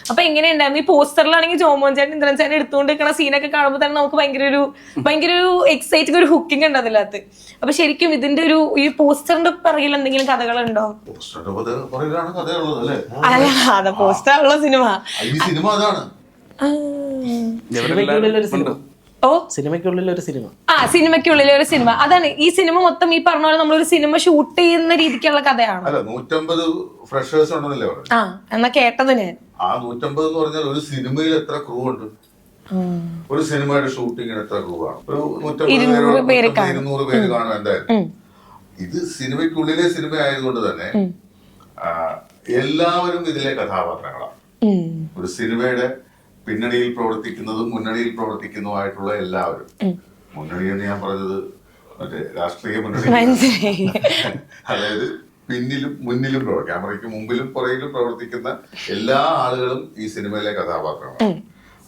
അപ്പൊ എങ്ങനെയുണ്ടായിരുന്നു ഈ പോസ്റ്ററിലാണെങ്കിൽ ജോമോൻ ചേട്ടൻ ഇന്ദ്രൻ ചേട്ടൻ എടുത്തുകൊണ്ട് നിൽക്കുന്ന സീനൊക്കെ കാണുമ്പോൾ തന്നെ നമുക്ക് ഭയങ്കര ഒരു എക്സൈറ്റിംഗ് ഒരു ഹുക്കിംഗ് ഉണ്ട് അതിനകത്ത്. അപ്പൊ ശരിക്കും ഇതിന്റെ ഈ പോസ്റ്ററിന്റെ പിറകിൽ എന്തെങ്കിലും കഥകളുണ്ടോ? അല്ല അതെ പോസ്റ്ററുള്ള സിനിമ സിനിമയ്ക്കുള്ളിൽ ഒരു സിനിമ സിനിമയ്ക്കുള്ളിലെ ഒരു സിനിമ. അതാണ് ഈ സിനിമ മൊത്തം ഈ പറഞ്ഞ പോലെ നമ്മളൊരു സിനിമ ഷൂട്ട് ചെയ്യുന്ന രീതിക്കുള്ള കഥയാണ്. 150 ഫ്രഷേഴ്സ് ഉണ്ടെന്നല്ലേ പറഞ്ഞു. എന്നാ കേട്ടത് ഞാൻ. ആ 150 എന്ന് പറഞ്ഞാൽ ഒരു സിനിമയിൽ എത്ര ക്രൂ ഉണ്ട്? ഒരു സിനിമയുടെ ഷൂട്ടിങ്ങിന് എത്ര ക്രൂ ആണ്? ഒരു 200 പേര് കാണും എന്തായാലും. ഇത് സിനിമയ്ക്കുള്ളിലെ സിനിമ ആയതുകൊണ്ട് തന്നെ എല്ലാവരും ഇതിലെ കഥാപാത്രങ്ങളാണ്. ഒരു സിനിമയുടെ പിന്നണിയിൽ പ്രവർത്തിക്കുന്നതും മുന്നണിയിൽ പ്രവർത്തിക്കുന്നതുമായിട്ടുള്ള എല്ലാവരും. മുന്നണി എന്ന് ഞാൻ പറഞ്ഞത് മറ്റേ രാഷ്ട്രീയ മുന്നണി, അതായത് പിന്നിലും മുന്നിലും ക്യാമറയ്ക്ക് മുമ്പിലും പുറകിലും പ്രവർത്തിക്കുന്ന എല്ലാ ആളുകളും ഈ സിനിമയിലെ കഥാപാത്രങ്ങളാണ്.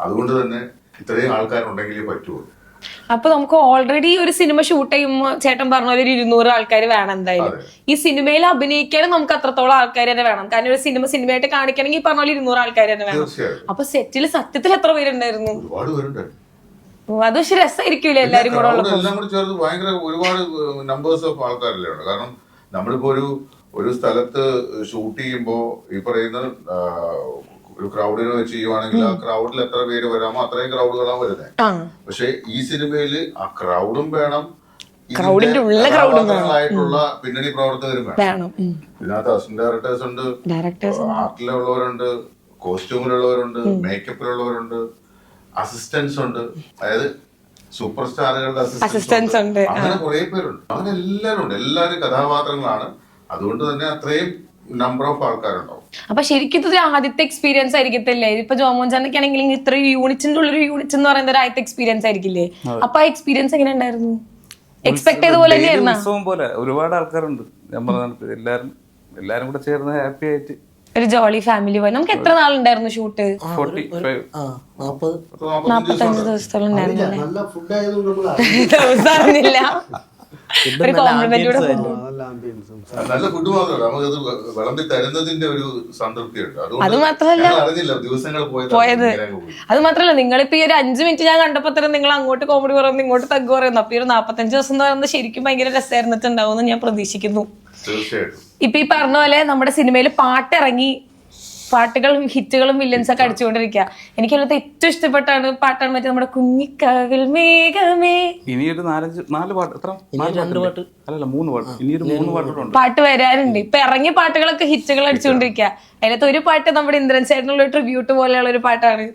അതുകൊണ്ട് തന്നെ ഇത്രയും ആൾക്കാരുണ്ടെങ്കിലേ പറ്റുള്ളൂ. അപ്പൊ നമുക്ക് ഓൾറെഡി ഒരു സിനിമ ഷൂട്ട് ചെയ്യുമ്പോൾ ചേട്ടൻ പറഞ്ഞ പോലെ 200 ആൾക്കാർ വേണം എന്തായാലും. ഈ സിനിമയിൽ അഭിനയിക്കാനും നമുക്ക് അത്രത്തോളം ആൾക്കാർ തന്നെ വേണം. കാരണം ഒരു സിനിമയായിട്ട് കാണിക്കണമെങ്കിൽ ഈ പറഞ്ഞ പോലെ 200 ആൾക്കാർ തന്നെ വേണം. അപ്പൊ സെറ്റിൽ സത്യത്തിൽ എത്ര പേരുണ്ടായിരുന്നു? അത് പക്ഷെ രസമായിരിക്കൂലേ എല്ലാരും കൂടെ ഉള്ളത്? എല്ലാം കൂടി ചേർത്ത് ഭയങ്കര ഒരുപാട് നമ്പേഴ്സ് ഓഫ് ആൾക്കാരല്ലേ ഉണ്ട്. കാരണം നമ്മളിപ്പോ ഒരു സ്ഥലത്ത് ഷൂട്ട് ചെയ്യുമ്പോ ഈ പറയുന്ന ഒരു ക്രൗഡിനെ വെച്ച് ചെയ്യുവാണെങ്കിൽ ആ ക്രൗഡിൽ എത്ര പേര് വരാമോ അത്രയും ക്രൗഡുകളാണ് വരുന്നത്. പക്ഷെ ഈ സിനിമയില് ആ ക്രൗഡും വേണം, ആയിട്ടുള്ള പിന്നണി പ്രവർത്തകരും വേണം. ഇതിനകത്ത് അസിസ്റ്റന്റ് ഡയറക്ടേഴ്സ് ഉണ്ട്, ആർട്ടിലുള്ളവരുണ്ട്, കോസ്റ്റ്യൂമിലുള്ളവരുണ്ട്, മേക്കപ്പിലുള്ളവരുണ്ട്, അസിസ്റ്റൻസ് ഉണ്ട്, അതായത് സൂപ്പർ സ്റ്റാറുകളുടെ അസിസ്റ്റൻസ് ഉണ്ട്, അങ്ങനെ കുറെ പേരുണ്ട്. അങ്ങനെ എല്ലാവരും ഉണ്ട്, എല്ലാവരും കഥാപാത്രങ്ങളാണ്. അതുകൊണ്ട് തന്നെ അത്രയും നമ്പർ ഓഫ് ആൾക്കാരുണ്ടാവും. അപ്പൊ ശരിക്കും ഇത് ആദ്യത്തെ എക്സ്പീരിയൻസ് ആയിരിക്കത്തില്ലേ? ഇപ്പൊ ജോമോൻ ചാനൊക്കെ ആണെങ്കിലും ഇത്ര യൂണിറ്റിന്റെ ഉള്ളൊരു യൂണിറ്റ് എന്ന് പറയുന്നത് ഒരു ആദ്യത്തെ എക്സ്പീരിയൻസ് ആയിരിക്കില്ലേ? അപ്പൊ ആ എക്സ്പീരിയൻസ് എങ്ങനെ ഉണ്ടായിരുന്നു? എക്സ്പെക്ട് ചെയ്ത പോലെ തന്നെയായിരുന്നു? ഉത്സവം പോലെ ഒരുപാട് ആൾക്കാരുണ്ട്. എല്ലാരും കൂടെ ചേർന്ന് ഹാപ്പി ആയിട്ട് ഒരു ജോളി ഫാമിലി പോലെ. നമുക്ക് എത്ര നാളുണ്ടായിരുന്നു ഷൂട്ട്? 45 ദിവസത്തോളം ഉണ്ടായിരുന്നില്ല. ദിവസമില്ല. ഒരു കോംപ്ലിമെന്റ് നല്ല ഫുഡ് മാത്രമല്ല, നമുക്കത് വിളമ്പി തരുന്നതിന്റെ ഒരു സംതൃപ്തിയുണ്ട്. അത് മാത്രമല്ല അറിഞ്ഞില്ല ദിവസങ്ങൾ പോയത്. അത് മാത്രമല്ല നിങ്ങളിപ്പോ ഈ ഒരു 5 മിനിറ്റ് ഞാൻ കണ്ടപ്പോ തന്നെ നിങ്ങൾ അങ്ങോട്ട് കോമഡി പറയുന്നു, ഇങ്ങോട്ട് തഗ് പറയുന്നു. അപ്പൊ ഈ ഒരു 45 ദിവസം എന്ന് പറയുന്നത് ശരിക്കും ഭയങ്കര രസമായിരുന്നിട്ടുണ്ടാവും ഞാൻ പ്രതീക്ഷിക്കുന്നു. തീർച്ചയായിട്ടും. ഇപ്പൊ ഈ പറഞ്ഞ പോലെ നമ്മുടെ സിനിമയിൽ പാട്ടിറങ്ങി, പാട്ടുകളും ഹിറ്റുകളും വില്ലൻസ് ഒക്കെ അടിച്ചുകൊണ്ടിരിക്കുക. എനിക്ക് അതിനകത്ത് ഏറ്റവും ഇഷ്ടപ്പെട്ടാണ് പാട്ടാണ് മറ്റേ നമ്മുടെ കുഞ്ഞിക്കാവിൽ മേഘമേ. ഇനിയൊരു 4 പാട്ട്, എത്ര? 2 പാട്ട് അല്ലല്ല 3 പാട്ട്. ഇനിയൊരു 3 പാട്ടുണ്ട്. പാട്ട് വരാനുണ്ട്. ഇപ്പൊ ഇറങ്ങിയ പാട്ടുകളൊക്കെ ഹിറ്റുകൾ അടിച്ചുകൊണ്ടിരിക്കുക. അതിനകത്ത് ഒരു പാട്ട് നമ്മുടെ ഇന്ദ്രൻ ചേട്ടനുള്ള ട്രിബ്യൂട്ട് പോലെയുള്ള ഒരു പാട്ടാണ്.